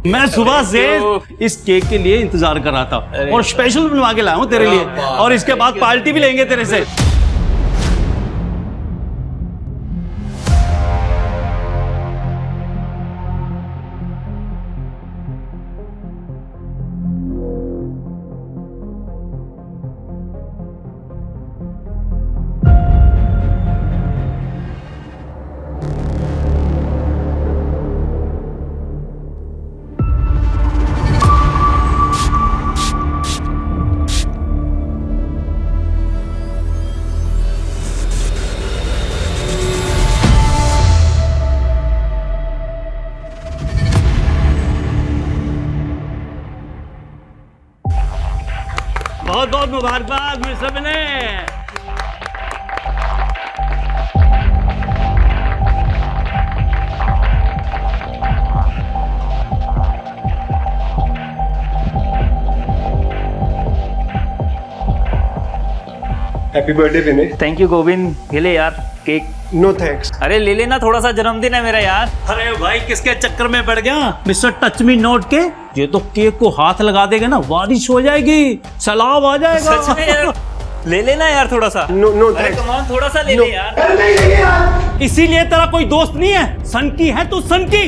मैं सुबह से इस केक के लिए इंतजार कर रहा था और स्पेशल बनवा के लाया हूँ तेरे लिए, और इसके बाद पार्टी भी लेंगे तेरे से। बहुत बहुत मुबारकबाद mister Vinay. Happy birthday Vinay. Thank you Govind, ये ले यार केक। No thanks. अरे ले लेना, थोड़ा सा जन्मदिन है मेरा यार। अरे भाई किसके चक्कर में पड़ गया मिस्टर टच मी नोट के? ये तो केक को हाथ लगा देगा ना, बारिश हो जाएगी, सैलाब आ जाएगा। सच में यार, ले लेना यार थोड़ा सा। नो अरे थैंक्स। कम ऑन, थोड़ा सा ले ले यार। इसीलिए तेरा कोई दोस्त नहीं है? सन की है तू, सन की।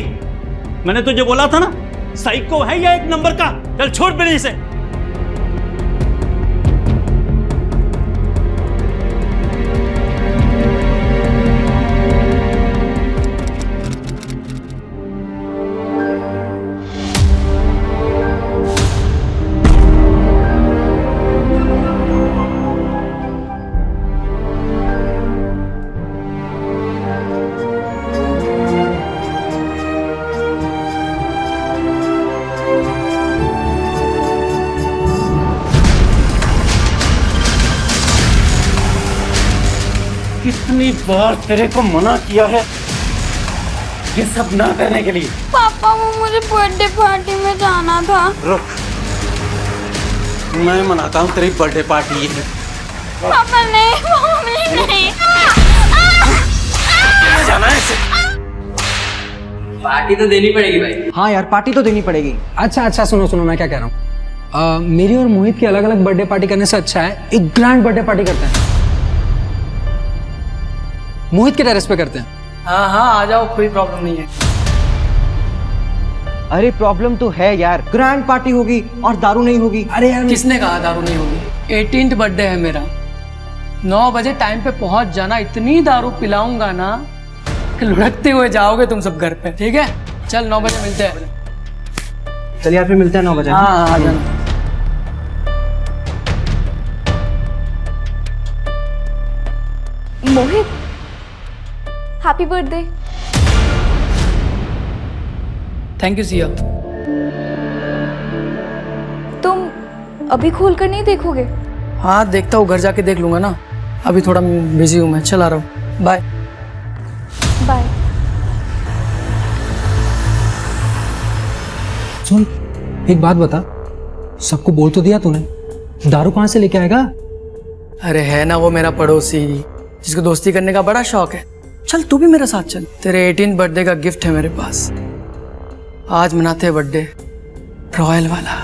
मैंने तुझे बोला था ना, साइको है या एक नंबर का। चल छोड़ मेरे से। कितनी बार तेरे को मना किया है ये सब ना करने के लिए। पापा वो मुझे बर्थडे पार्टी में जाना था। रुक, मैं मनाता हूँ तेरी बर्थडे पार्टी। पापा नहीं, मम्मी नहीं। जाना है इसे। पार्टी तो देनी पड़ेगी भाई। हाँ यार, पार्टी तो देनी पड़ेगी। अच्छा सुनो सुनो, मैं क्या कह रहा हूँ, मेरी और मोहित की अलग अलग बर्थडे पार्टी करने से अच्छा है एक ग्रैंड बर्थडे पार्टी करते हैं। मोहित के टेरेस पे करते हैं। हाँ आ जाओ, कोई प्रॉब्लम नहीं है। अरे प्रॉब्लम तो है यार, ग्रैंड पार्टी होगी और दारू नहीं होगी। अरे यार किसने कहा दारू नहीं होगी? 18th बर्थडे है मेरा, 9 बजे टाइम पे पहुंच जाना। इतनी दारू पिलाऊंगा ना कि लुढ़कते हुए जाओगे तुम सब घर पे, ठीक है? चल 9 बजे मिलते हैं। चलिए यार, फिर मिलते हैं 9 बजे। हाँ आ जाना। Mohit, happy birthday. Thank you Siya. तुम अभी खोल कर नहीं देखोगे? हाँ देखता हूँ, घर जाके देख लूंगा ना। अभी थोड़ा बिजी हूँ मैं, चला रहा हूँ। Bye bye. सुन, एक बात बता, सबको बोल तो दिया तूने, दारू कहाँ से लेके आएगा? अरे है ना वो मेरा पड़ोसी, जिसको दोस्ती करने का बड़ा शौक है। चल तू भी मेरे साथ चल, तेरे 18th बर्थडे का गिफ्ट है मेरे पास। आज मनाते हैं बर्थडे रॉयल वाला।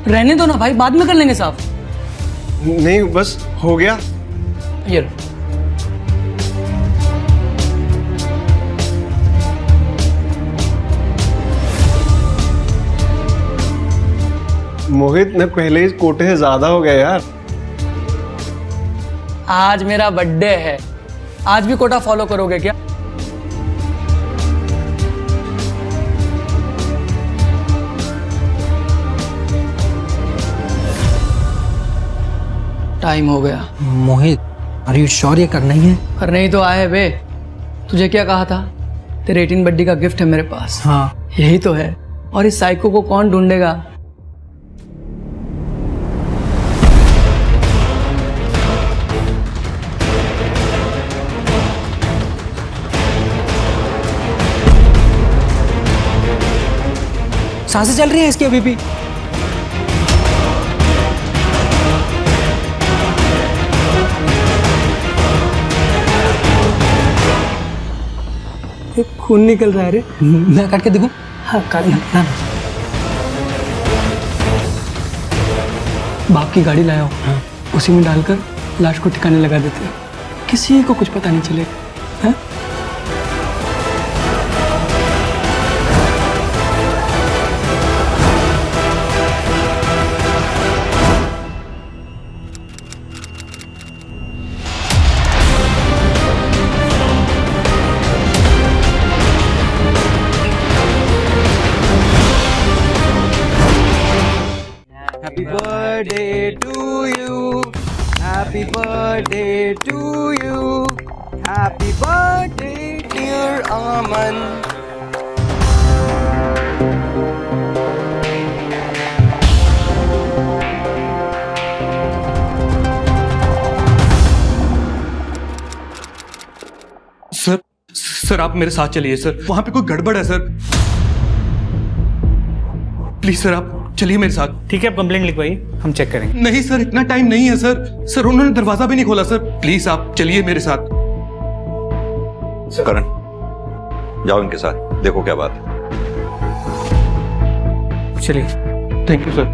रहने दो ना भाई, बाद में कर लेंगे साफ। नहीं बस हो गया। ये लो। मोहित ने पहले ही कोटे से ज्यादा हो गया यार। आज मेरा बर्थडे है, आज भी कोटा फॉलो करोगे क्या? टाइम हो गया। मोहित, आर यू श्योर ये करना ही है? और नहीं तो आए बे, तुझे क्या कहा था? तेरे 18 बर्थडे का गिफ्ट है मेरे पास। हाँ यही तो है। और इस साइको को कौन ढूंढेगा? सांसें चल रही हैं इसकी अभी भी। ये खून निकल रहा है रे। मैं काट के देखूं? हाँ काट ना। बाप की गाड़ी लाया हूँ, उसी में डालकर लाश को ठिकाने लगा देते हैं, किसी को कुछ पता नहीं चलेगा। हाँ? Happy birthday to you. Happy birthday to you. Happy birthday, dear Aman. Sir आप मेरे साथ चलिए सर, वहां पे कोई गड़बड़ है सर। प्लीज सर आप चलिए मेरे साथ। ठीक है, आप कंप्लेंट लिखवाइए, हम चेक करेंगे। नहीं सर, इतना टाइम नहीं है सर। सर उन्होंने दरवाजा भी नहीं खोला सर। प्लीज आप चलिए मेरे साथ। करण, जाओ इनके साथ, देखो क्या बात है। चलिए। Thank you sir.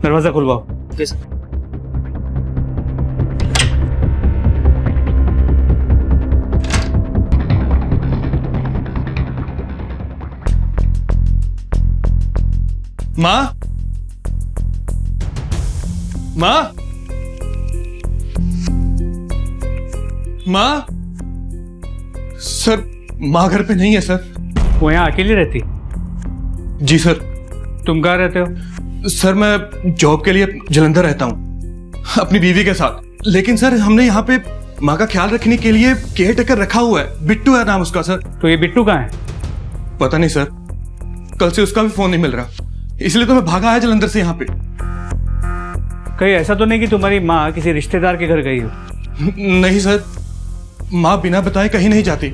दरवाजा खुलवाओ। माँ, माँ, माँ। सर माँ घर पे नहीं है सर। वो यहाँ अकेली रहती? जी सर। तुम कहाँ रहते हो? सर मैं जॉब के लिए जलंधर रहता हूँ अपनी बीवी के साथ। लेकिन सर हमने यहाँ पे माँ का ख्याल रखने के लिए केयर टेकर रखा हुआ है, बिट्टू है नाम उसका सर। तो ये बिट्टू कहाँ है? पता नहीं सर, कल से उसका भी फोन नहीं मिल रहा, इसलिए तो मैं भागा आया जलंधर से यहाँ पे। कहीं ऐसा तो नहीं कि तुम्हारी माँ किसी रिश्तेदार के घर गई हो? नहीं सर, माँ बिना बताए कहीं नहीं जाती।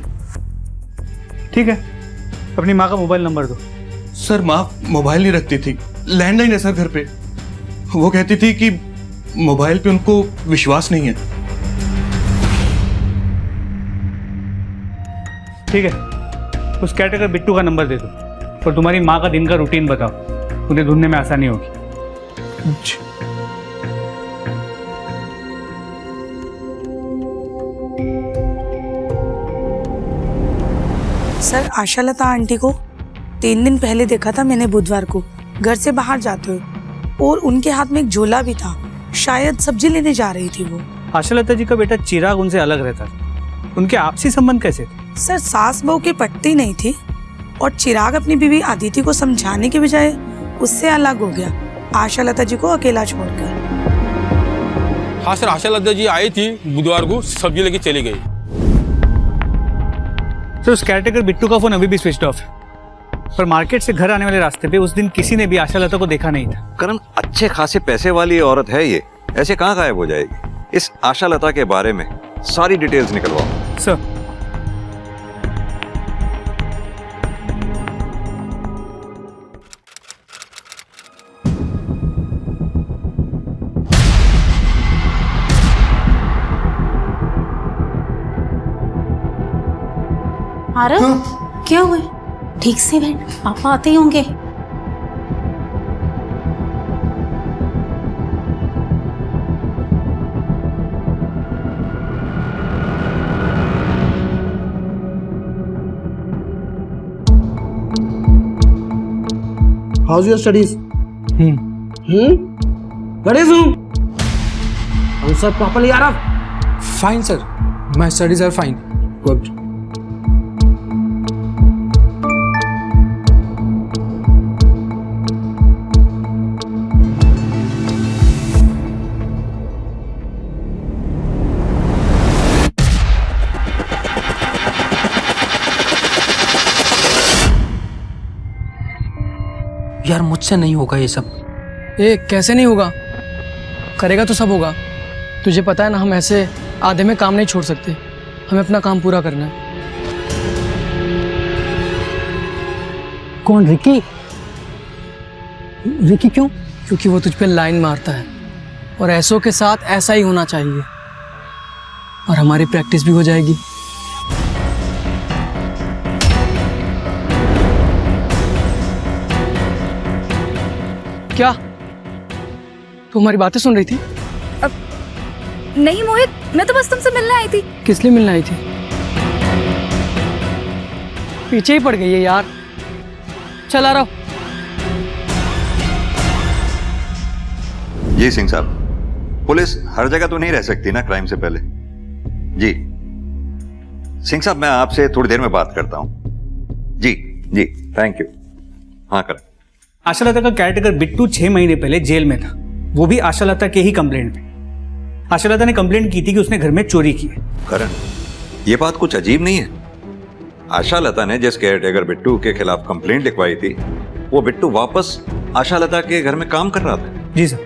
ठीक है, अपनी माँ का मोबाइल नंबर दो। सर माँ मोबाइल नहीं रखती थी, लैंडलाइन है सर घर पे। वो कहती थी कि मोबाइल पे उनको विश्वास नहीं है। ठीक है, उस कैटेगर बिट्टू का नंबर दे दो और तुम्हारी माँ का दिन का रूटीन बताओ, उन्हें ढूंढने में आसानी होगी। सर आशालता आंटी को 3 दिन पहले देखा था मैंने, बुधवार को घर से बाहर जाते हुए, और उनके हाथ में एक झोला भी था, शायद सब्जी लेने जा रही थी वो। आशालता जी का बेटा चिराग उनसे अलग रहता था, उनके आपसी संबंध कैसे थे? सर सास बहू की पटती नहीं थी, और चिराग अपनी बीवी आदिति को समझाने के बजाय उससे अलग हो गया, आशालता जी को अकेला छोड़कर। हाँ सर, आशालता जी आई थी बुधवार को, सब्जी लेके चली गई। तो उस कैटेगर बिट्टू का फोन अभी भी स्विच ऑफ है, पर मार्केट से घर आने वाले रास्ते पे उस दिन किसी ने भी आशालता को देखा नहीं था। करण, अच्छे खासे पैसे वाली औरत है ये, ऐसे कहाँ गायब हो जाएगी? इस आशालता के बारे में सारी डिटेल्स निकलवाओ। सर आरव, क्या हुआ? ठीक से बैठ, पापा आते ही होंगे। How's your studies? What is you? Answer properly, Araf. Fine sir, my studies are fine. Good. यार मुझसे नहीं होगा ये सब। ए कैसे नहीं होगा? करेगा तो सब होगा। तुझे पता है ना, हम ऐसे आधे में काम नहीं छोड़ सकते, हमें अपना काम पूरा करना है। कौन? रिकी? रिकी क्यों? क्योंकि वो तुझ पे लाइन मारता है और ऐसों के साथ ऐसा ही होना चाहिए, और हमारी प्रैक्टिस भी हो जाएगी। क्या तू हमारी बातें सुन रही थी? नहीं मोहित, मैं तो बस तुमसे मिलने आई थी। किस लिए मिलने आई थी? पीछे ही पड़ गई है यार। चल आ रहा हूं। जी सिंह साहब, पुलिस हर जगह तो नहीं रह सकती ना क्राइम से पहले। जी सिंह साहब, मैं आपसे थोड़ी देर में बात करता हूं। जी जी, थैंक यू। हाँ करें। आशालता का केयरटेकर बिट्टू 6 महीने पहले जेल में था, वो भी आशालता के ही कंप्लेंट पे। आशालता ने कंप्लेंट की थी कि उसने घर में चोरी की है। करण, ये बात कुछ अजीब नहीं है। आशालता ने जिस केयरटेकर बिट्टू के खिलाफ कंप्लेंट लिखवाई थी, वो बिट्टू वापस आशालता के घर में काम कर रहा था। जी सर।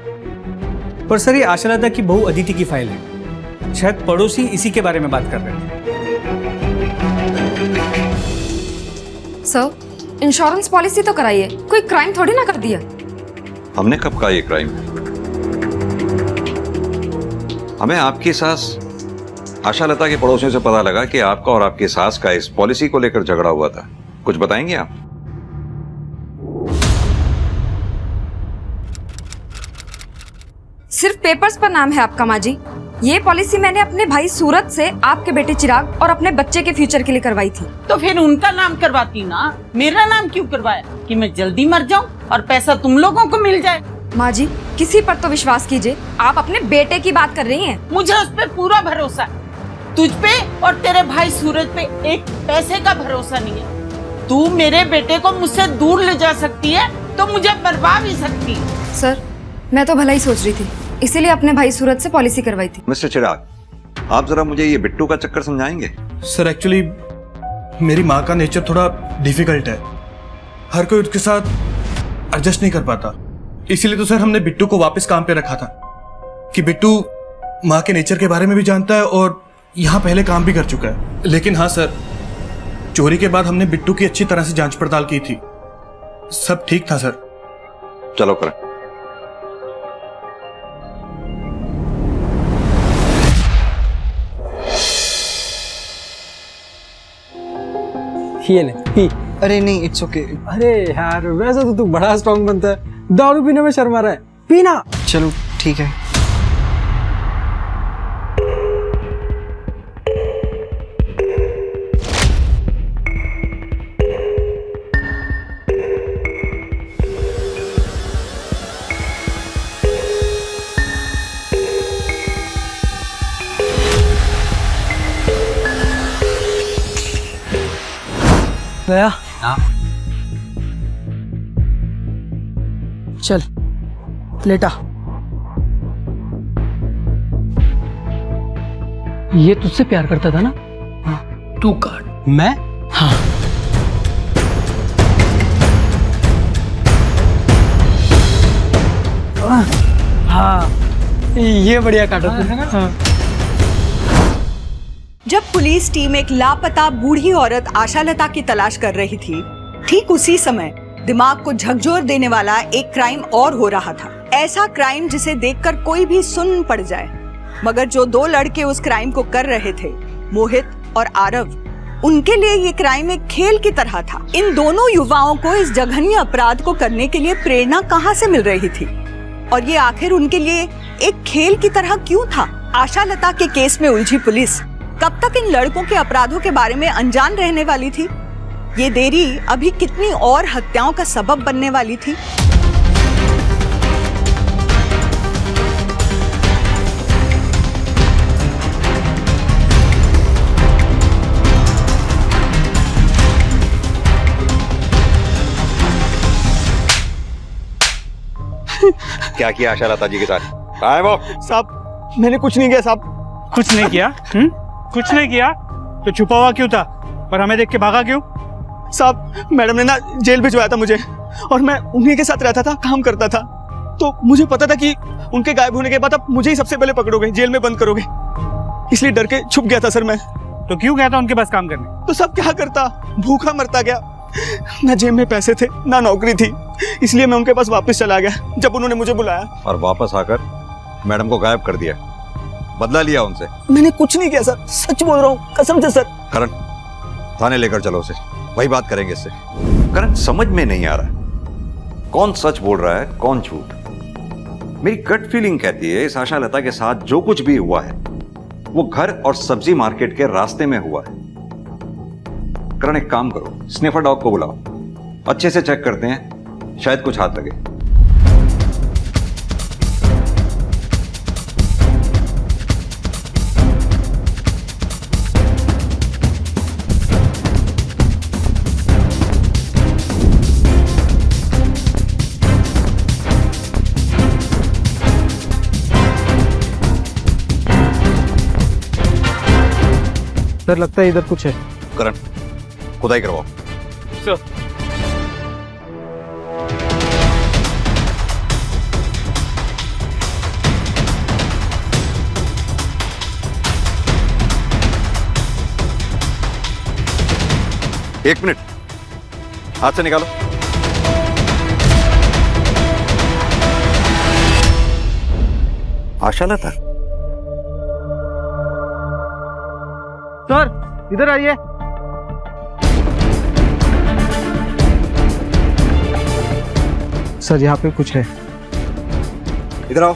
पर सर, ये आशालता की बहू अदिति की फाइल है, शायद पड़ोसी इसी के बारे में बात कर रहे थे। सर, इंश्योरेंस पॉलिसी तो कराइए, कोई क्राइम थोड़ी ना कर दिया। हमने कब कहा ये क्राइम है? हमें आपकी सास आशालता के पड़ोसियों से पता लगा कि आपका और आपकी सास का इस पॉलिसी को लेकर झगड़ा हुआ था। कुछ बताएंगे आप? सिर्फ पेपर्स पर नाम है आपका माँ जी। ये पॉलिसी मैंने अपने भाई सूरज से आपके बेटे चिराग और अपने बच्चे के फ्यूचर के लिए करवाई थी। तो फिर उनका नाम करवाती ना, मेरा नाम क्यों करवाया कि मैं जल्दी मर जाऊं और पैसा तुम लोगों को मिल जाए? माँ जी, किसी पर तो विश्वास कीजिए, आप अपने बेटे की बात कर रही हैं। मुझे उस पे पूरा भरोसा है, तुझ पे और तेरे भाई सूरज पे एक पैसे का भरोसा नहीं है। तू मेरे बेटे को मुझसे दूर ले जा सकती है तो मुझे मरवा भी सकती है। सर, मैं तो भला ही सोच रही थी, इसीलिए अपने भाई सूरज से पॉलिसी करवाई थी। मिस्टर चिराग, आप जरा मुझे ये बिट्टू का चक्कर समझाएंगे? सर एक्चुअली मेरी माँ का नेचर थोड़ा डिफिकल्ट है, हर कोई उसके साथ एडजस्ट नहीं कर पाता। इसीलिए तो सर हमने बिट्टू को वापस काम पे रखा था कि बिट्टू माँ के नेचर के बारे में भी जानता है और यहाँ पहले काम भी कर चुका है। लेकिन हाँ सर, चोरी के बाद हमने बिट्टू की अच्छी तरह से जांच पड़ताल की थी, सब ठीक था सर। चलो करें। ये ले पी। अरे नहीं, इट्स ओके। अरे यार, वैसे तो तू बड़ा स्ट्रॉन्ग बनता है, दारू पीने में शर्मा रहा है, पीना। चलो ठीक है। गया? चल लेटा। ये तुझसे प्यार करता था ना? हाँ, तू काट। मैं? हाँ। हाँ, ये बढ़िया काटा तूने। हाँ। जब पुलिस टीम एक लापता बूढ़ी औरत आशालता की तलाश कर रही थी, ठीक उसी समय दिमाग को झकझोर देने वाला एक क्राइम और हो रहा था। ऐसा क्राइम जिसे देखकर कोई भी सुन्न पड़ जाए। मगर जो दो लड़के उस क्राइम को कर रहे थे, मोहित और आरव, उनके लिए ये क्राइम एक खेल की तरह था। इन दोनों युवाओं को इस जघन्य अपराध को करने के लिए प्रेरणा कहाँ से मिल रही थी, और ये आखिर उनके लिए एक खेल की तरह क्यों था? आशालता के केस में उलझी पुलिस कब तक इन लड़कों के अपराधों के बारे में अनजान रहने वाली थी? ये देरी अभी कितनी और हत्याओं का सबब बनने वाली थी? क्या किया आशालता जी के साथ? कहाँ है वो? साहब मैंने कुछ नहीं किया साहब। कुछ नहीं किया? कुछ नहीं किया तो छुपा हुआ क्यों था और हमें देख के भागा क्यों? साहब मैडम ने ना जेल भिजवाया था मुझे, और मैं उन्हीं के साथ रहता था, काम करता था। तो मुझे पता था कि उनके गायब होने के बाद आप मुझे ही सबसे पहले पकड़ोगे, जेल में बंद करोगे, इसलिए डर के छुप गया था सर मैं। तो क्यों गया था उनके पास काम करने? तो सब क्या करता, भूखा मरता गया। ना जेब में पैसे थे ना नौकरी थी, इसलिए मैं उनके पास वापस चला गया जब उन्होंने मुझे बुलाया। और वापस आकर मैडम को गायब कर दिया, बदला लिया उनसे? मैंने कुछ नहीं किया सर, सच बोल रहा हूँ, कसम से सर। करण, थाने लेकर चलो उसे, वही बात करेंगे इससे। करण, समझ में नहीं आ रहा कौन सच बोल रहा है कौन झूठ। मेरी गट फीलिंग कहती है इस आशा लता के साथ जो कुछ भी हुआ है वो घर और सब्जी मार्केट के रास्ते में हुआ है। करण, एक काम करो, स्निफर डॉग को बुलाओ, अच्छे से चेक करते हैं, शायद कुछ हाथ लगे। सर लगता है इधर कुछ है। करण, खुदाई करवाओ। सर। एक मिनट, हाथ से निकालो। आशा लता? सर इधर आइए। सर यहाँ पे कुछ है। इधर आओ।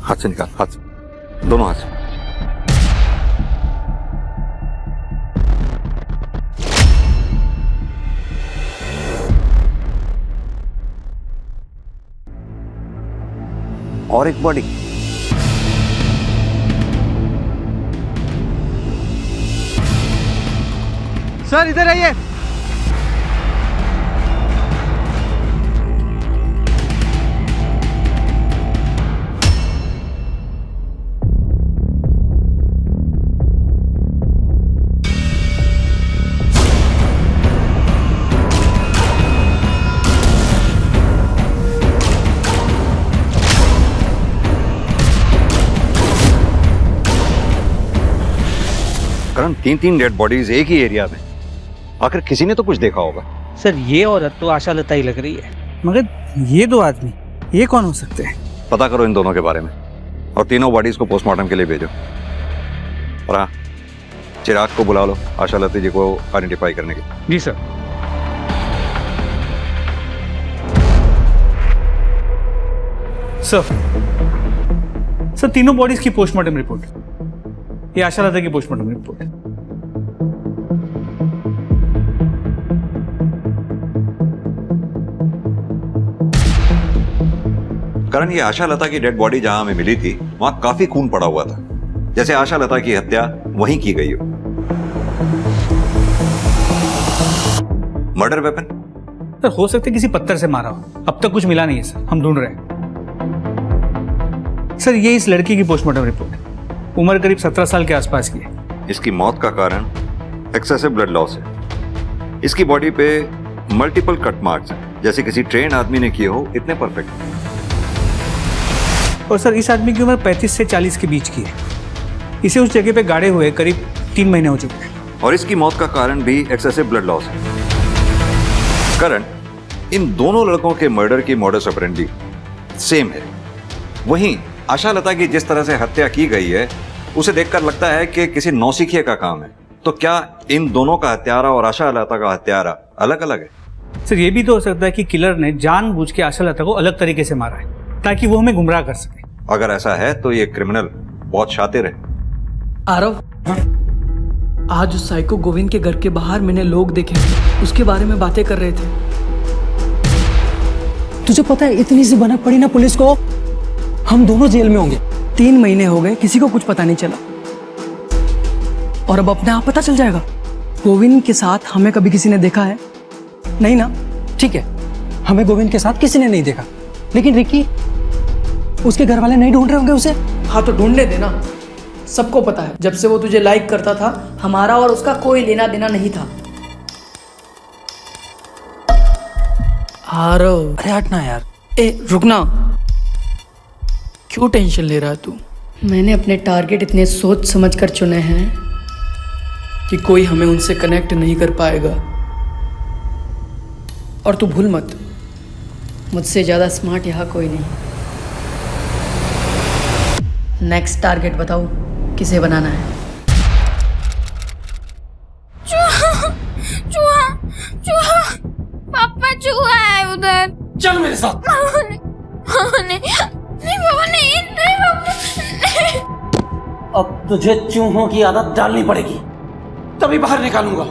हाथ से निकाल, हाथ से, दोनों हाथ से। और एक बॉडी। सर इधर आइए। करण, 3 डेड बॉडीज एक ही एरिया में, आखिर किसी ने तो कुछ देखा होगा। सर ये औरत तो आशा लता ही लग रही है, मगर ये दो आदमी ये कौन हो सकते हैं? पता करो इन दोनों के बारे में और तीनों बॉडीज को पोस्टमार्टम के लिए भेजो। और हाँ, चिराग को बुला लो आशा लता जी को आइडेंटिफाई करने के। जी सर। सर तीनों बॉडीज की पोस्टमार्टम रिपोर्ट, ये आशा लता की पोस्टमार्टम रिपोर्ट है। करण, ये आशा लता की डेड बॉडी जहां हमें मिली थी वहां काफी खून पड़ा हुआ था, जैसे आशा लता की हत्या वहीं की गई हो। Murder weapon? सर हो सकता है किसी पत्थर से मारा हो, अब तक कुछ मिला नहीं है सर, हम ढूंढ रहे हैं। सर ये इस लड़की की पोस्टमार्टम रिपोर्ट है, उम्र करीब 17 साल के आसपास की है। इसकी मौत का कारण एक्सेसिव ब्लड लॉस है। इसकी बॉडी पे मल्टीपल कट मार्क्स हैं, जैसे किसी ट्रेन आदमी ने किए हो, इतने परफेक्ट। और सर इस आदमी की उम्र 35 से 40 के बीच की है। इसे उस जगह पे गाड़े हुए करीब 3 महीने हो चुके हैं। और इसकी मौत का कारण भी एक्सेसिव ब्लड लॉस है। करण, इन दोनों लड़कों के मर्डर की मॉडस ऑपरेंडी सेम है। वहीं आशा लता की जिस तरह से हत्या की गई है उसे देखकर लगता है कि किसी नौसिखिए का काम है। तो क्या इन दोनों का हत्यारा और आशा लता का हत्यारा अलग अलग है? सर ये भी तो हो सकता है कि किलर ने जानबूझ के आशा लता को अलग तरीके से मारा है ताकि वो हमें गुमराह कर सके। अगर ऐसा है तो ये क्रिमिनल बहुत शातिर है। आरव, आज उस साइको गोविंद के घर के बाहर मैंने लोग देखे, उसके बारे में बातें कर रहे थे। तुझे पता है इतनी सी भनक पड़ी ना पुलिस को, हम दोनों जेल में होंगे। 3 महीने हो गए, किसी को कुछ पता नहीं चला, और अब अपने आप पता चल जाएगा। गोविंद के साथ हमें कभी किसी ने देखा है? नहीं ना? ठीक है, हमें गोविंद के साथ किसी ने नहीं देखा, लेकिन रिकी, उसके घर वाले नहीं ढूंढ रहे होंगे उसे? हाँ तो ढूंढने देना। सबको पता है जब से वो तुझे लाइक करता था हमारा और उसका कोई लेना देना नहीं था। आरव, अरे हटना यार। ए रुकना, क्यों टेंशन ले रहा है तू? मैंने अपने टारगेट इतने सोच समझ कर चुने हैं कि कोई हमें उनसे कनेक्ट नहीं कर पाएगा। और तू भूल मत, मुझसे ज्यादा स्मार्ट यहाँ कोई नहीं। नेक्स्ट टारगेट बताओ, किसे बनाना है? चूहा चूहा चूहा, पापा चूहा है उधर। चल मेरे साथ। नहीं पापा, नहीं पापा। अब तुझे चूहों की आदत डालनी पड़ेगी, तभी बाहर निकालूंगा।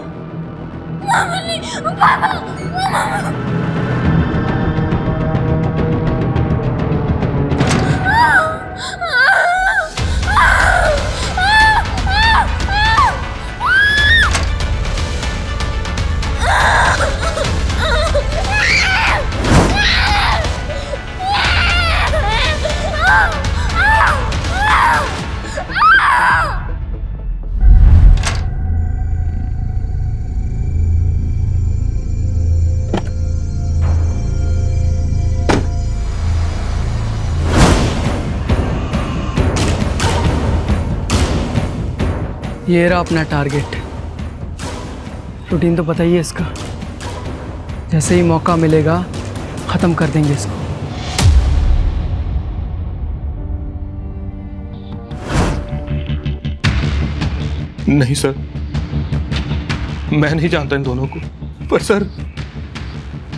ये रहा अपना टारगेट। रूटीन तो पता ही है इसका, जैसे ही मौका मिलेगा खत्म कर देंगे इसको। नहीं सर, मैं नहीं जानता इन दोनों को। पर सर,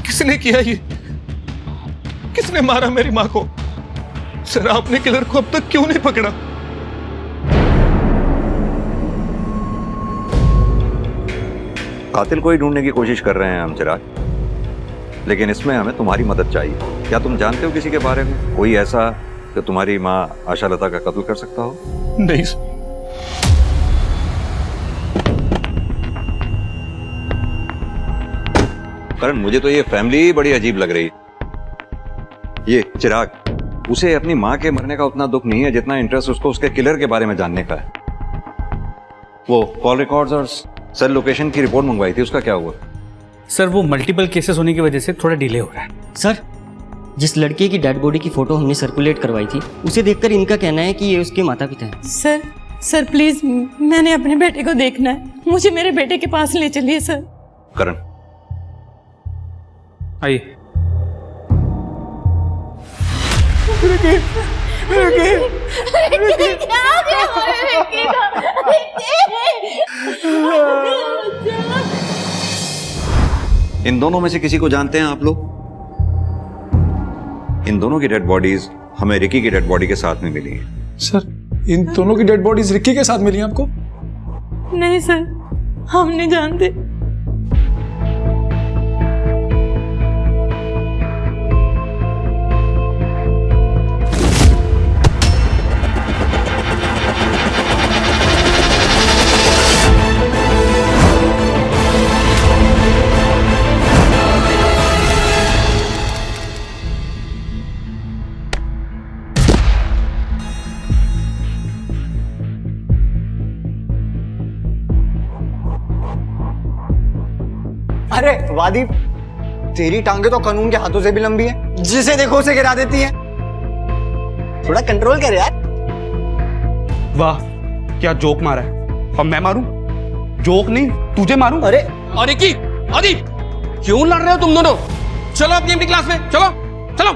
किसने किया ये? किसने मारा मेरी माँ को? सर, आपने किलर को अब तक क्यों नहीं पकड़ा? कातिल को ही ढूंढने की कोशिश कर रहे हैं हम चिराग, लेकिन इसमें हमें तुम्हारी मदद चाहिए। क्या तुम जानते हो किसी के बारे में, कोई ऐसा कि तुम्हारी माँ आशा लता का कत्ल कर सकता हो? नहीं सर। करण, मुझे तो ये फैमिली ही बड़ी अजीब लग रही है। ये चिराग, उसे अपनी माँ के मरने का उतना दुख नहीं है जितना इंटरेस्ट उसको उसके किलर के बारे में जानने का है। वो कॉल रिकॉर्ड्स और सेल लोकेशन की रिपोर्ट मंगवाई थी, उसका क्या हुआ? सर वो मल्टीपल केसेस होने की वजह से थोड़ा डिले हो रहा है। सर, जिस लड़के की डेड बॉडी की फोटो हमने सर्कुलेट करवाई थी उसे देखकर इनका कहना है कि ये उसके माता पिता हैं। सर प्लीज, मैंने अपने बेटे को देखना है, मुझे मेरे बेटे के पास ले चलिए सर। करण, आइए। इन दोनों में से किसी को जानते हैं आप लोग? इन दोनों की डेड बॉडीज हमें रिकी की डेड बॉडी के साथ में मिली हैं। सर, इन दोनों की डेड बॉडीज रिकी के साथ मिली हैं आपको? नहीं सर, हम नहीं जानते। अरे वादी, तेरी टांगे तो कानून के हाथों से भी लंबी है, जिसे देखो उसे गिरा देती है। थोड़ा कंट्रोल कर यार। वाह, क्या जोक मारा है। अब मैं मारूं? जोक नहीं, तुझे मारूं? अरे अरे की आदि, क्यों लड़ रहे हो तुम दोनों? चलो अपनी क्लास में, चलो चलो।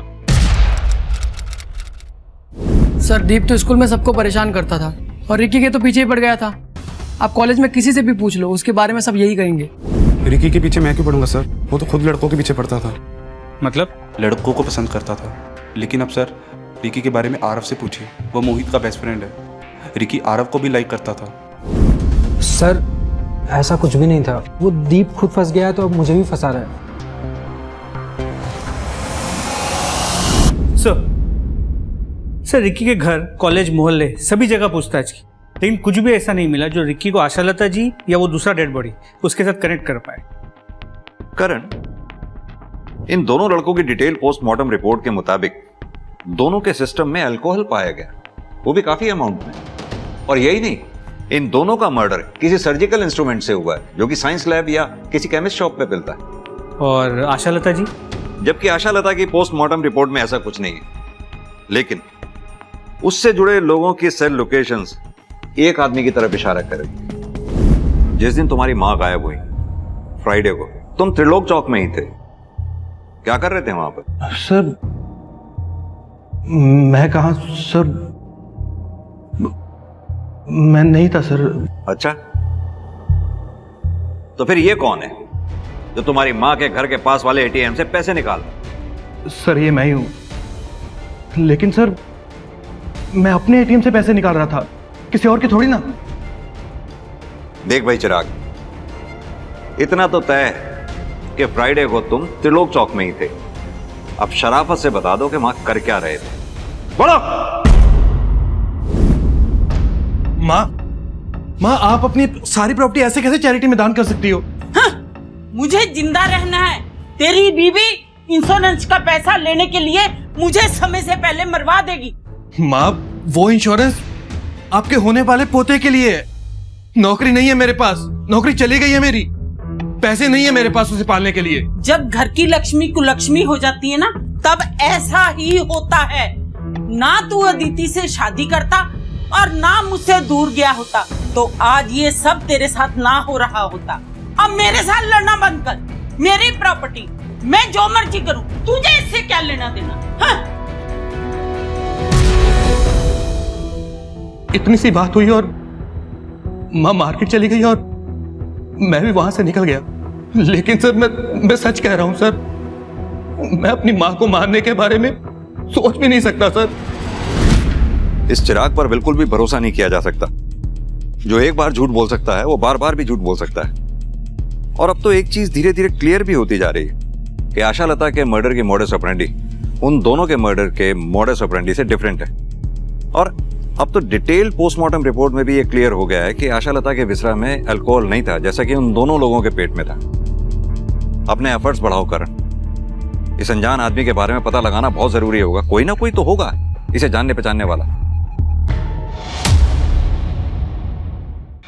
सर, दीप तो स्कूल में सबको परेशान करता था और रिकी के तो पीछे ही पड़ गया था। आप कॉलेज में किसी से भी पूछ लो, उसके बारे में सब यही कहेंगे। रिकी के पीछे मैं क्यों पढ़ूंगा सर? वो तो खुद लड़कों के पीछे पड़ता था। मतलब? लड़कों को पसंद करता था। लेकिन अब सर, रिकी के बारे में आरव से पूछिए, वो मोहित का बेस्ट फ्रेंड है। रिकी आरव को भी लाइक करता था। सर, ऐसा कुछ भी नहीं था। वो दीप खुद फंस गया है तो अब मुझे भी फंसा रहा है। सर रिकी के घर, कॉलेज, मोहल्ले सभी जगह पूछताछ की, लेकिन कुछ भी ऐसा नहीं मिला जो रिकी को आशा लता जी या वो दूसरा डेड बॉडी उसके साथ कनेक्ट कर पाए। करण, इन दोनों लड़कों की डिटेल पोस्टमार्टम रिपोर्ट के मुताबिक दोनों के सिस्टम में अल्कोहल पाया गया, वो भी काफी अमाउंट में। और यही नहीं, इन दोनों का मर्डर किसी सर्जिकल इंस्ट्रूमेंट से हुआ है जो कि साइंस लैब या किसी केमिस्ट शॉप पे मिलता है। और आशा लता जी? जबकि आशा लता की पोस्टमार्टम रिपोर्ट में ऐसा कुछ नहीं है, लेकिन उससे जुड़े लोगों की सेल लोकेशंस एक आदमी की तरफ इशारा कर रही है। जिस दिन तुम्हारी मां गायब हुई, फ्राइडे को, तुम त्रिलोक चौक में ही थे। क्या कर रहे थे वहां पर? सर मैं कहा सर, मैं नहीं था सर। अच्छा, तो फिर ये कौन है जो तुम्हारी मां के घर के पास वाले एटीएम से पैसे निकाल? सर ये मैं ही हूं, लेकिन सर मैं अपने एटीएम से पैसे निकाल रहा था, किसी और की थोड़ी ना। देख भाई चिराग, इतना तो तय है कि फ्राइडे को तुम त्रिलोक चौक में ही थे। अब शराफत से बता दो कि वहां कर क्या रहे थे। बोलो। माँ आप अपनी सारी प्रॉपर्टी ऐसे कैसे चैरिटी में दान कर सकती हो? हाँ, मुझे जिंदा रहना है। तेरी बीवी इंश्योरेंस का पैसा लेने के लिए मुझे समय से पहले मरवा देगी। माँ वो इंश्योरेंस आपके होने वाले पोते के लिए है। नौकरी नहीं है मेरे पास, नौकरी चली गई है मेरी, पैसे नहीं है मेरे पास उसे पालने के लिए। जब घर की लक्ष्मी कुलक्ष्मी हो जाती है ना, तब ऐसा ही होता है। ना तू अदिति से शादी करता और ना मुझसे दूर गया होता, तो आज ये सब तेरे साथ ना हो रहा होता। अब मेरे साथ लड़ना बंद कर। मेरी प्रॉपर्टी, मैं जो मर्जी करूं, तुझे इससे क्या लेना देना? हाँ? इतनी सी बात हुई और माँ मार्केट चली गई और मैं भी वहां से निकल गया। लेकिन सर मैं सच कह रहा हूं सर, मैं अपनी माँ को मारने के बारे में सोच भी नहीं सकता सर। इस चिराग पर बिल्कुल भी भरोसा नहीं किया जा सकता। जो एक बार झूठ बोल सकता है वो बार बार भी झूठ बोल सकता है। और अब तो एक चीज धीरे धीरे क्लियर भी होती जा रही है कि आशा लता के मर्डर की मोडस ऑपरेंडी उन दोनों के मर्डर के मोडस ऑपरेंडी से डिफरेंट है। और अब तो डिटेल पोस्टमार्टम रिपोर्ट में भी ये क्लियर हो गया है कि आशा लता के विसरा में अल्कोहल नहीं था, जैसा कि उन दोनों लोगों के पेट में था। अपने एफर्ट्स बढ़ाओ करण। इस अनजान आदमी के बारे में पता लगाना बहुत जरूरी होगा। कोई ना कोई तो होगा इसे जानने पहचानने वाला।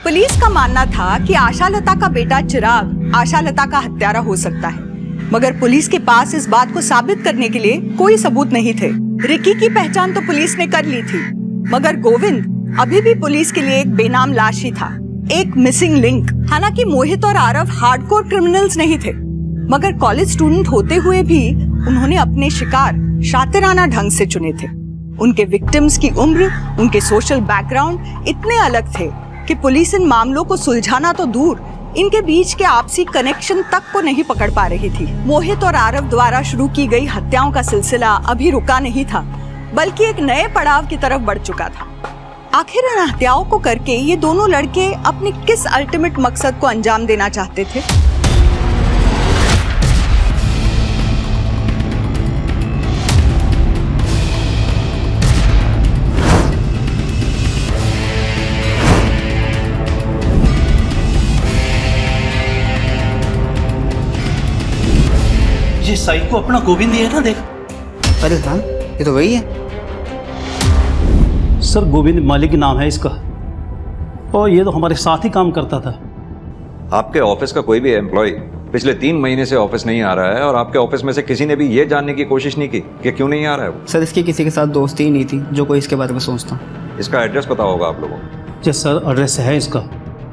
पुलिस का मानना था कि आशा लता का बेटा चिराग आशा लता का हत्यारा हो सकता है, मगर पुलिस के पास इस बात को साबित करने के लिए कोई सबूत नहीं थे। रिकी की पहचान तो पुलिस ने कर ली थी, मगर गोविंद अभी भी पुलिस के लिए एक बेनाम लाश ही था, एक मिसिंग लिंक। हालांकि मोहित और आरव हार्डकोर क्रिमिनल्स नहीं थे, मगर कॉलेज स्टूडेंट होते हुए भी उन्होंने अपने शिकार शातिराना ढंग से चुने थे। उनके विक्टिम्स की उम्र, उनके सोशल बैकग्राउंड इतने अलग थे कि पुलिस इन मामलों को सुलझाना तो दूर, इनके बीच के आपसी कनेक्शन तक को नहीं पकड़ पा रही थी। मोहित और आरव द्वारा शुरू की गई हत्याओं का सिलसिला अभी रुका नहीं था, बल्कि एक नए पड़ाव की तरफ बढ़ चुका था। आखिर इन हत्याओं को करके ये दोनों लड़के अपने किस अल्टीमेट मकसद को अंजाम देना चाहते थे? ये साई को अपना गोविंद ही है ना, देख। अरे हाँ, ये तो वही है सर। गोविंद मालिक नाम है इसका, और ये तो हमारे साथ ही काम करता था। आपके ऑफिस का कोई भी एम्प्लॉय पिछले 3 महीने से ऑफिस नहीं आ रहा है, और आपके ऑफिस में से किसी ने भी ये जानने की कोशिश नहीं की कि क्यों नहीं आ रहा है वो? सर, इसकी किसी के साथ दोस्ती ही नहीं थी जो कोई इसके बारे में सोचता। इसका एड्रेस पता होगा आप लोगों को? जी सर, एड्रेस है इसका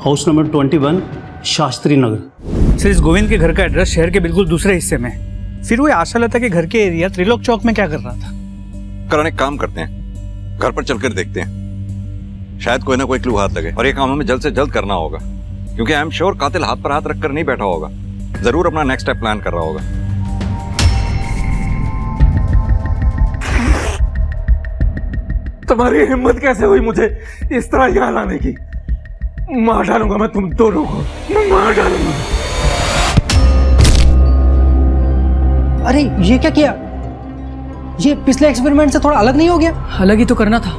house number 21 Shastri Nagar. Sir, इस गोविंद के घर का एड्रेस शहर के बिल्कुल दूसरे हिस्से में। फिर वो आशा लता के घर के एरिया त्रिलोक चौक में क्या कर रहा था? करण, एक काम करते हैं, घर पर चलकर देखते हैं, शायद कोई ना कोई क्लू हाथ लगे। और ये काम हमें जल्द से जल्द करना होगा, क्योंकि आई एम श्योर कातिल हाथ पर हाथ रखकर नहीं बैठा होगा, जरूर अपना नेक्स्ट स्टेप प्लान कर रहा होगा। तुम्हारी हिम्मत कैसे हुई मुझे इस तरह यहाँ लाने की? मार डालूंगा मैं तुम दोनों को, मैं मार डालूंगा। अरे ये क्या किया? ये पिछले एक्सपेरिमेंट से थोड़ा अलग नहीं हो गया? अलग ही तो करना था,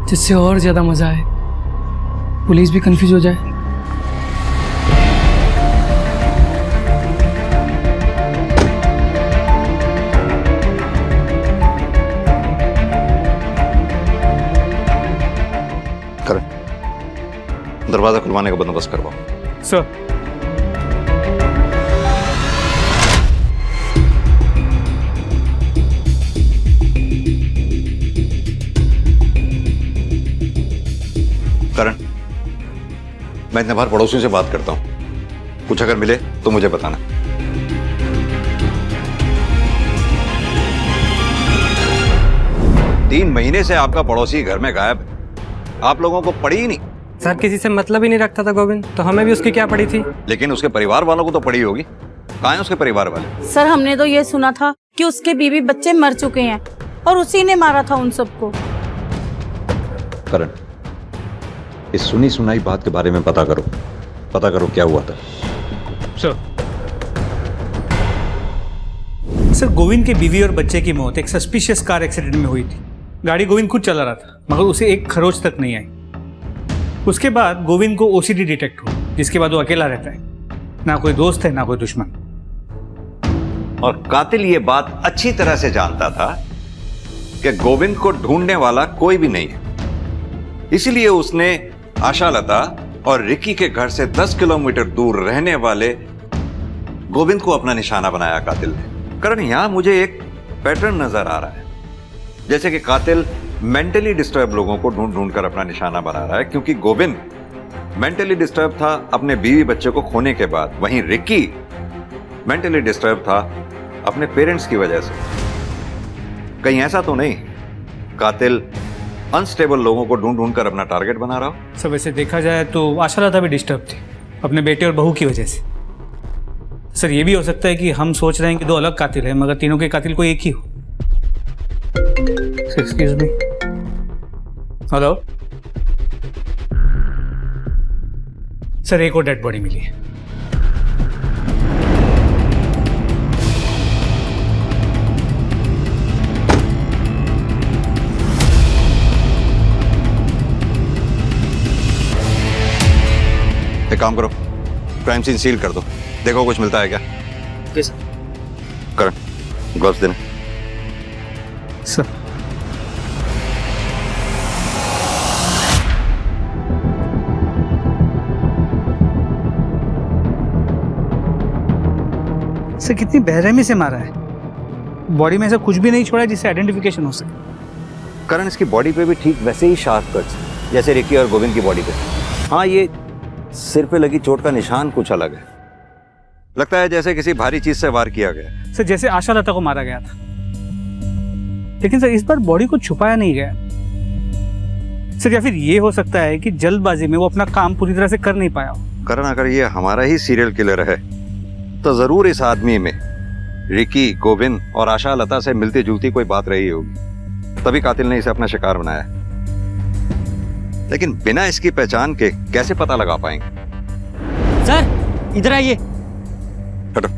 जिससे और ज्यादा मजा आए, पुलिस भी कंफ्यूज हो जाए। दरवाजा खुलवाने का बंदोबस्त करवाओ। सर। करण, मैं इतने बार पड़ोसियों से बात करता हूं, कुछ अगर मिले तो मुझे बताना। तीन महीने से आपका पड़ोसी घर में गायब है, आप लोगों को पड़ी ही नहीं। सर किसी से मतलब ही नहीं रखता था गोविंद, तो हमें भी उसकी क्या पड़ी थी। लेकिन उसके परिवार वालों को तो पड़ी होगी। कहाँ हैं उसके परिवार वाले? सर हमने तो ये सुना था कि उसके बीवी बच्चे मर चुके हैं और उसी ने मारा था उन सबको। करण, इस सुनी सुनाई बात के बारे में पता करो क्या हुआ था। सर गोविंद के बीवी और बच्चे की मौत एक सस्पिशियस कार एक्सीडेंट में हुई थी। गाड़ी गोविंद खुद चला रहा था, मगर उसे एक खरोच तक नहीं आई। उसके बाद गोविंद को ओसीडी डिटेक्ट हुआ, जिसके बाद वो अकेला रहता है, ना कोई दोस्त है ना कोई दुश्मन। और कातिल ये बात अच्छी तरह से जानता था कि गोविंद को ढूंढने वाला कोई भी नहीं है, इसीलिए उसने आशालता और रिकी के घर से 10 किलोमीटर दूर रहने वाले गोविंद को अपना निशाना बनाया कातिल ने। करण, यहां मुझे एक पैटर्न नजर आ रहा है, जैसे कि कातिल मेंटली डिस्टर्ब लोगों को ढूंढ ढूंढ कर अपना निशाना बना रहा है, क्योंकि गोविंद मेंटली डिस्टर्ब था अपने बीवी बच्चे को खोने के बाद, वहीं रिकी मेंटली डिस्टर्ब था अपने पेरेंट्स की वजह से। कहीं ऐसा तो नहीं कातिल अनस्टेबल लोगों को ढूंढ ढूंढ कर अपना टारगेट बना रहा हो? सब ऐसे देखा जाए तो आशालता भी डिस्टर्ब थी अपने बेटे और बहू की वजह से। सर ये भी हो सकता है कि हम सोच रहे हैं कि दो अलग कातिल हैं, मगर तीनों के कातिल कोई एक ही हो। Excuse me. हेलो सर, एक और डेड बॉडी मिली है। एक काम करो, क्राइम सीन सील कर दो, देखो कुछ मिलता है क्या। Okay sir. करण, ग्लव्स देना। सर। सर कितनी बेरहमी से मारा है, बॉडी में ऐसा कुछ भी नहीं छोड़ा जिससे आइडेंटिफिकेशन हो सके। करण, इसकी बॉडी पे भी ठीक वैसे ही शार्प कट्स जैसे रिकी और गोविंद की बॉडी पे। हाँ, ये सिर पे लगी चोट का निशान कुछ अलग है, लगता है जैसे किसी भारी चीज से वार किया गया। सर जैसे आशालता को मारा गया था, लेकिन सर इस बार बॉडी को छुपाया नहीं गया। सर या फिर ये हो सकता है कि जल्दबाजी में वो अपना काम पूरी तरह से कर नहीं पाया हो। करण, अगर ये हमारा ही सीरियल किलर है तो जरूर इस आदमी में रिकी, गोविंद और आशालता से मिलती जुलती कोई बात रही होगी, तभी कातिल ने इसे अपना शिकार बनाया। लेकिन बिना इसकी पहचान के कैसे पता लगा पाएंगे? सर इधर आइए। हटो।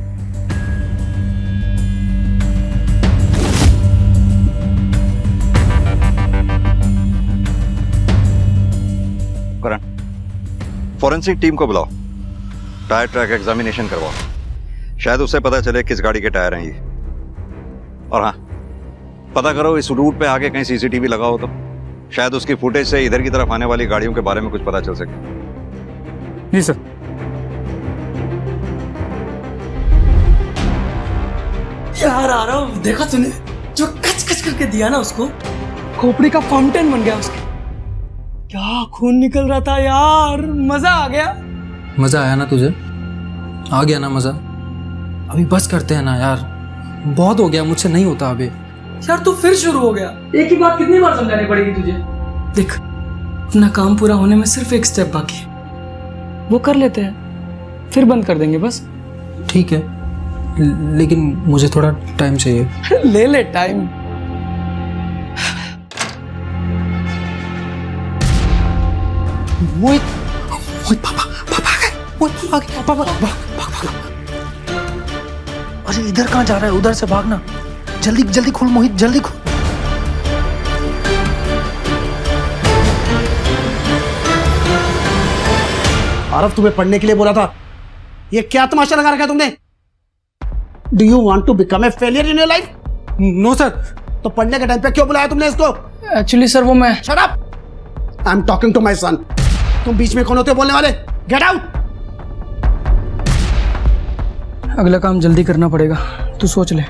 करण, फॉरेंसिक टीम को बुलाओ, टायर ट्रैक एग्जामिनेशन करवाओ, शायद उससे पता चले किस गाड़ी के टायर हैं ये। और हाँ, पता करो इस रूट पे आगे कहीं सीसीटीवी लगा हो तो शायद उसकी फुटेज से इधर की तरफ आने वाली गाड़ियों के बारे में कुछ पता चल सके। जी सर। यार आरव, देखा तूने जो कच कच करके दिया ना उसको, खोपड़ी का फाउंटेन बन गया उसके। क्या खून निकल रहा था यार, मजा आ गया। मजा आया ना तुझे? आ गया ना मजा? अभी बस करते हैं ना यार, बहुत हो गया, मुझसे नहीं होता अभी। यार तू फिर शुरू हो गया, एक ही बात कितनी बार समझानी पड़ेगी तुझे। देख, अपना काम पूरा होने में सिर्फ एक स्टेप बाकी है, वो कर लेते हैं, फिर बंद कर देंगे बस। ठीक है, लेकिन मुझे थोड़ा टाइम चाहिए। ले ले टाइम। मोहित, पापा आ गए, मोहित आ गए, पापा। अरे इधर कहाँ जा रहा है? उधर से भागना, जल्दी जल्दी खोल मोहित, जल्दी खोल। आरव, तुम्हें पढ़ने के लिए बोला था, ये क्या तमाशा लगा रखा है तुमने? Do you want to become a failure in your life? No sir. तो पढ़ने के टाइम पे क्यों बुलाया तुमने इसको? एक्चुअली सर वो मैं। Shut up, I am talking to my son. तुम बीच में कौन होते हो बोलने वाले? Get out. अगला काम जल्दी करना पड़ेगा, तू सोच ले।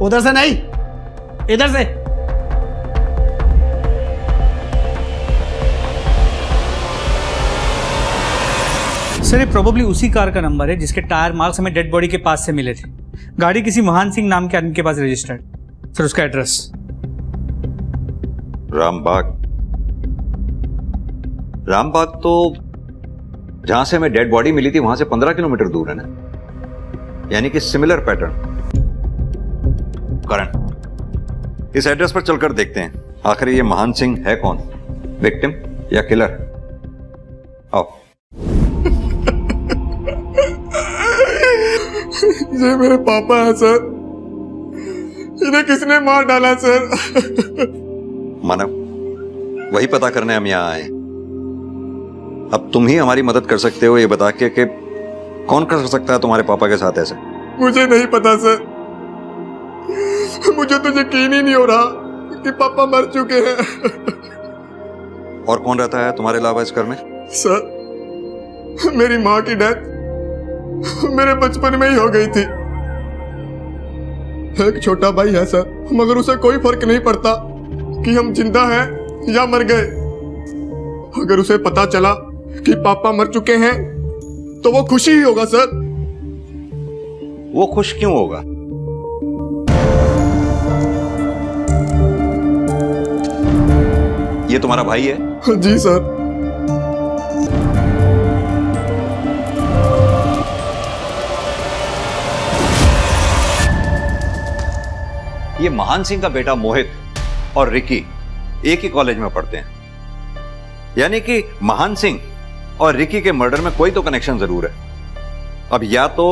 उधर से नहीं, इधर से। सर ये प्रोबेबली उसी कार का नंबर है जिसके टायर मार्क्स हमें डेड बॉडी के पास से मिले थे। गाड़ी किसी महान सिंह नाम के आदमी के पास रजिस्टर्ड। सर उसका एड्रेस रामबाग। रामबाग तो जहां से हमें डेड बॉडी मिली थी वहां से 15 किलोमीटर दूर है ना, यानी कि सिमिलर पैटर्न। करण, इस एड्रेस पर चलकर देखते हैं आखिर ये महान सिंह है कौन, विक्टिम या किलर। आओ। ये मेरे पापा हैं सर, इन्हें किसने मार डाला सर? मानव, वही पता करने हम यहां आए। अब तुम ही हमारी मदद कर सकते हो ये बता के कि कौन कर सकता है तुम्हारे पापा के साथ ऐसे। मुझे नहीं पता सर, मुझे तो यकीन ही नहीं हो रहा कि पापा मर चुके हैं। और कौन रहता है तुम्हारे अलावा इस घर में? सर मेरी माँ की डेथ मेरे बचपन में ही हो गई थी। एक छोटा भाई है सर, मगर उसे कोई फर्क नहीं पड़ता कि हम जिंदा हैं या मर गए। अगर उसे पता चला कि पापा मर चुके हैं तो वो खुशी ही होगा सर। वो खुश क्यों होगा? ये तुम्हारा भाई है? जी सर। ये महान सिंह का बेटा मोहित और रिकी एक ही कॉलेज में पढ़ते हैं, यानी कि महान सिंह और रिकी के मर्डर में कोई तो कनेक्शन जरूर है। अब या तो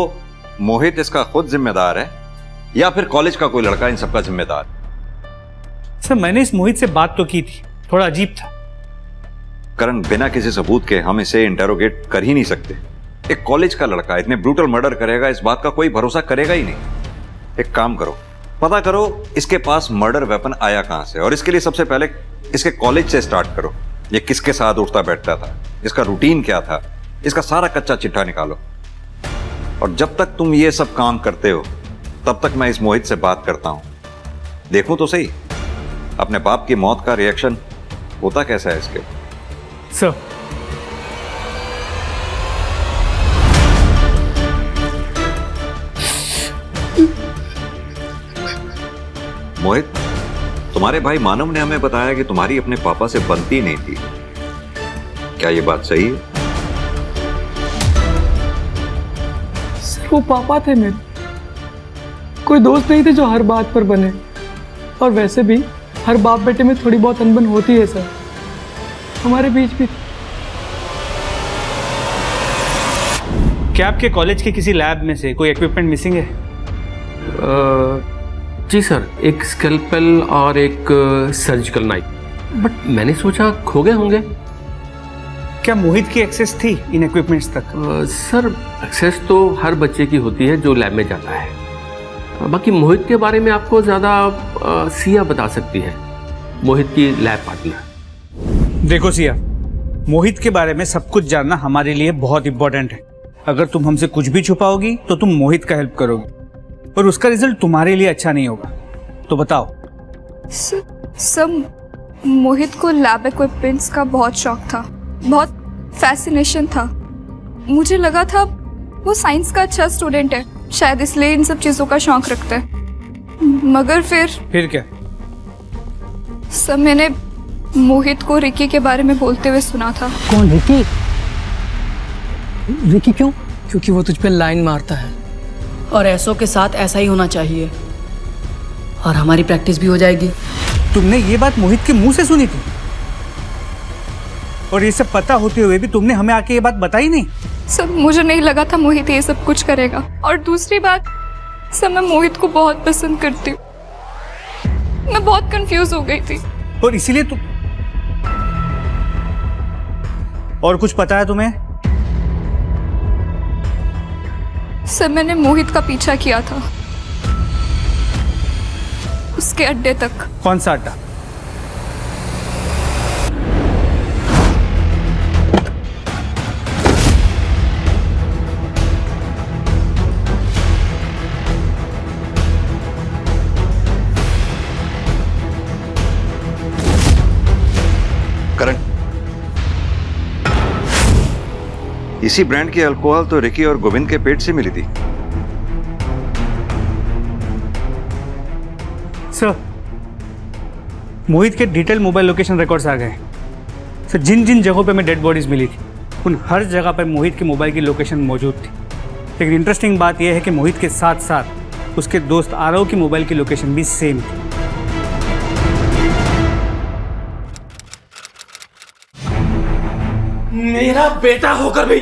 मोहित इसका खुद जिम्मेदार है या फिर कॉलेज का कोई लड़का इन सबका जिम्मेदार। सर मैंने इस मोहित से बात तो की थी, थोड़ा अजीब था। करण, बिना किसी सबूत के हम इसे इंटेरोगेट कर ही नहीं सकते। एक कॉलेज का लड़का इतने ब्रूटल मर्डर करेगा इस बात का कोई भरोसा करेगा ही नहीं। एक काम करो, पता करो इसके पास मर्डर वेपन आया कहां से, और इसके लिए सबसे पहले इसके कॉलेज से स्टार्ट करो। ये किसके साथ उठता बैठता था, इसका रूटीन क्या था, इसका सारा कच्चा चिट्ठा निकालो। और जब तक तुम ये सब काम करते हो तब तक मैं इस मोहित से बात करता हूं। देखूं तो सही अपने बाप की मौत का रिएक्शन होता कैसा है इसके। सर मोहित, तुम्हारे भाई मानव ने हमें बताया कि तुम्हारी अपने पापा से बनती नहीं थी, क्या ये बात सही है? सर वो पापा थे मेरे, कोई दोस्त नहीं थे जो हर बात पर बने। और वैसे भी हर बाप बेटे में थोड़ी बहुत अनबन होती है सर, हमारे बीच भी। क्या आपके कॉलेज के किसी लैब में से कोई इक्विपमेंट मिसिंग है? जी सर, एक स्कैल्पेल और एक सर्जिकल नाइफ, बट मैंने सोचा खो गए होंगे। क्या मोहित की एक्सेस थी इन इक्विपमेंट्स तक? सर एक्सेस तो हर बच्चे की होती है जो लैब में जाता है। बाकी मोहित के बारे में आपको ज़्यादा सिया बता सकती है, मोहित की लैब पार्टनर। देखो सिया, मोहित के बारे में सब कुछ जानना हमारे लिए बहुत इंपॉर्टेंट है। अगर तुम हमसे कुछ भी छुपाओगी तो तुम मोहित का हेल्प करोगी और उसका रिजल्ट तुम्हारे लिए अच्छा नहीं होगा। तो बताओ। सब मोहित को लैब इक्विपमेंट्स का बहुत शौक था, बहुत फैसिनेशन था। मुझे लगा था वो साइंस का अच्छा स्टूडेंट है, शायद इसलिए इन सब चीज़ों का शौक रखता है। मगर फिर क्या? सब मैंने मोहित को रिकी के बारे में बोलते हुए सुना था। कौन रिकी? रिकी क्यों? क्योंकि वो तुझ पे लाइन मारता है और ऐसों के साथ ऐसा ही होना चाहिए, और हमारी प्रैक्टिस भी हो जाएगी। तुमने ये बात मोहित के मुंह से सुनी थी और ये सब पता होते हुए भी तुमने हमें आके ये बात बताई नहीं? सब मुझे नहीं लगा था मोहित ये सब कुछ करेगा। और दूसरी बात, सब मैं मोहित को बहुत पसंद करती हूँ। मैं बहुत कंफ्यूज हो गई थी और इसीलिए तुम। और कुछ पता है तुम्हें? सब मैंने मोहित का पीछा किया था उसके अड्डे तक। कौन सा अड्डा? इसी ब्रांड की अल्कोहल तो रिकी और गोविंद के पेट से मिली थी। सर, मोहित के डिटेल मोबाइल लोकेशन रिकॉर्ड्स आ गए। सर, जिन जिन जगहों पे हमें डेड बॉडीज मिली थी उन हर जगह पर मोहित के मोबाइल की लोकेशन मौजूद थी। लेकिन इंटरेस्टिंग बात यह है कि मोहित के साथ साथ उसके दोस्त आरव की मोबाइल की लोकेशन भी सेम थी। मेरा बेटा होकर भी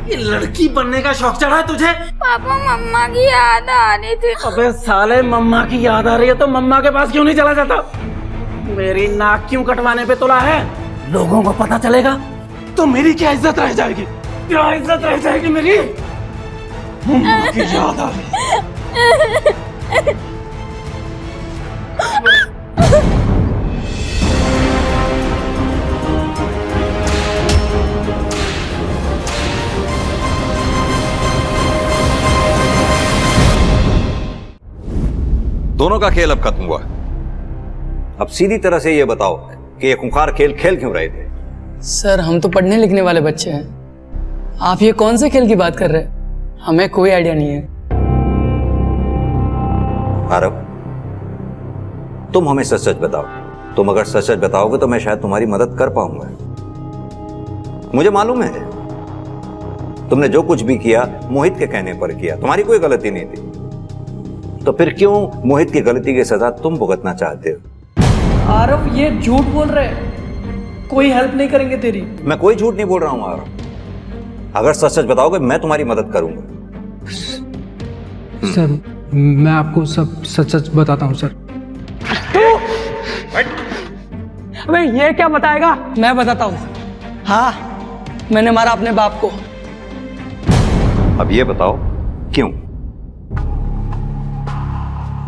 ये लड़की बनने का शौक चढ़ा है तुझे? पापा, मम्मा की याद आ रही थी। अबे साले, मम्मा की याद आ रही है तो मम्मा के पास क्यों नहीं चला जाता? मेरी नाक क्यों कटवाने पे तुला है? लोगों को पता चलेगा तो मेरी क्या इज्जत रह जाएगी? क्या इज्जत रह जाएगी मेरी? मम्मा की याद आ रही है। दोनों का खेल अब खत्म हुआ। अब सीधी तरह से ये बताओ कि ये खूंखार खेल खेल क्यों रहे थे? सर, हम तो पढ़ने लिखने वाले बच्चे हैं। आप ये कौन से खेल की बात कर रहे हैं? हमें कोई आइडिया नहीं है। आरव, तुम हमें सच सच बताओ। तुम अगर सच सच बताओगे तो मैं शायद तुम्हारी मदद कर पाऊंगा। मुझे मालूम है तुमने जो कुछ भी किया मोहित के कहने पर किया, तुम्हारी कोई गलती नहीं थी। तो फिर क्यों मोहित की गलती की सजा तुम भुगतना चाहते हो? आरव, ये झूठ बोल रहे हैं। कोई हेल्प नहीं करेंगे तेरी। मैं कोई झूठ नहीं बोल रहा हूं आरव। अगर सच सच बताओगे मैं तुम्हारी मदद करूंगा। सर, मैं आपको सब सच सच बताता हूँ सर। अबे ये क्या बताएगा? मैं बताता हूँ। हाँ, मैंने मारा अपने बाप को। अब ये बताओ क्यों?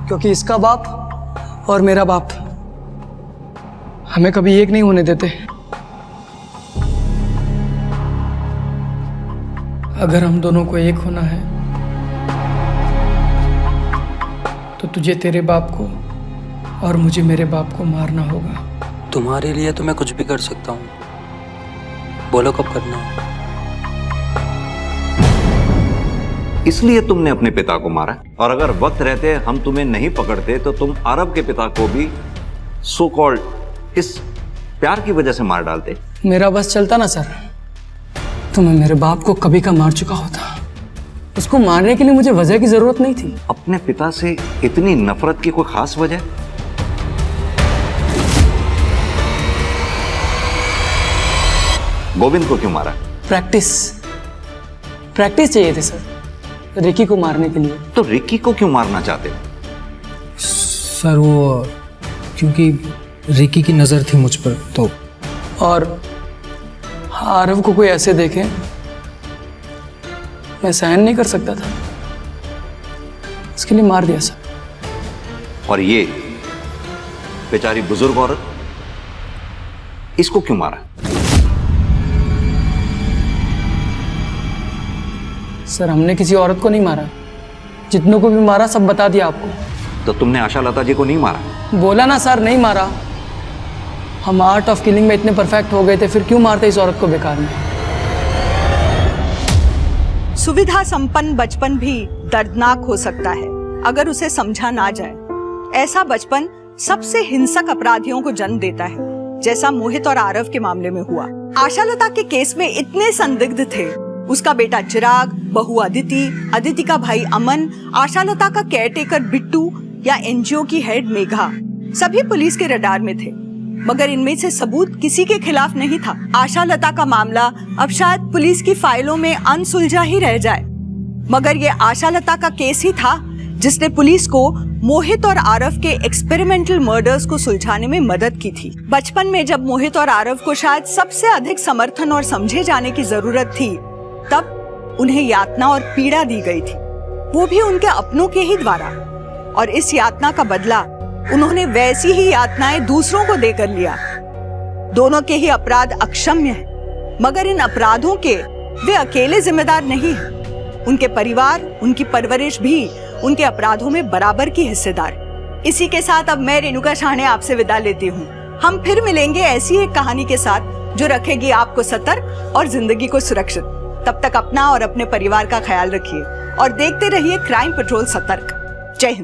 क्योंकि इसका बाप और मेरा बाप हमें कभी एक नहीं होने देते। अगर हम दोनों को एक होना है तो तुझे तेरे बाप को और मुझे मेरे बाप को मारना होगा। तुम्हारे लिए तो मैं कुछ भी कर सकता हूँ, बोलो कब करना है। इसलिए तुमने अपने पिता को मारा, और अगर वक्त रहते हम तुम्हें नहीं पकड़ते तो तुम आरव के पिता को भी सो कॉल्ड इस प्यार की वजह से मार डालते। मेरा बस चलता ना सर तो मैं मेरे बाप को कभी का मार चुका होता। उसको मारने के लिए मुझे वजह की जरूरत नहीं थी। अपने पिता से इतनी नफरत की कोई खास वजह? गोविंद को क्यों मारा? प्रैक्टिस चाहिए थी सर, रिकी को मारने के लिए। तो रिकी को क्यों मारना चाहते? सर, वो क्योंकि रिकी की नजर थी मुझ पर तो। और आरव को कोई ऐसे देखे मैं सहन नहीं कर सकता था, इसके लिए मार दिया सर। और ये बेचारी बुजुर्ग औरत, इसको क्यों मारा? सर, हमने किसी औरत को नहीं मारा, जितनों को भी मारा सब बता दिया आपको। तो तुमने आशा लता जी को नहीं मारा? बोला ना सर, नहीं मारा। हम आर्ट ऑफ किलिंग में इतने परफेक्ट हो गए थे, फिर क्यों मारते इस औरत को बेकार में? सुविधा संपन्न बचपन भी दर्दनाक हो सकता है अगर उसे समझा ना जाए। ऐसा बचपन सबसे हिंसक अपराधियों को जन्म देता है, जैसा मोहित और आरव के मामले में हुआ। आशालता के केस में इतने संदिग्ध थे, उसका बेटा चिराग, बहू अदिति, अदिति का भाई अमन, आशालता का केयरटेकर बिट्टू या एनजीओ की हेड मेघा, सभी पुलिस के रडार में थे। मगर इनमें से सबूत किसी के खिलाफ नहीं था। आशालता का मामला अब शायद पुलिस की फाइलों में अनसुलझा ही रह जाए, मगर ये आशालता का केस ही था जिसने पुलिस को मोहित और आरव के एक्सपेरिमेंटल मर्डर्स को सुलझाने में मदद की थी। बचपन में जब मोहित और आरव को शायद सबसे अधिक समर्थन और समझे जाने की जरूरत थी, तब उन्हें यातना और पीड़ा दी गई थी, वो भी उनके अपनों के ही द्वारा। और इस यातना का बदला उन्होंने वैसी ही यातनाएं दूसरों को देकर लिया। दोनों के ही अपराध अक्षम्य हैं, मगर इन अपराधों के वे अकेले जिम्मेदार नहीं हैं। उनके परिवार, उनकी परवरिश भी उनके अपराधों में बराबर की हिस्सेदार। इसी के साथ अब मैं रेणुका शाहने आपसे विदा लेती हूँ। हम फिर मिलेंगे ऐसी एक कहानी के साथ जो रखेगी आपको सतर्क और जिंदगी को सुरक्षित। तब तक अपना और अपने परिवार का ख्याल रखिए और देखते रहिए क्राइम पेट्रोल सतर्क।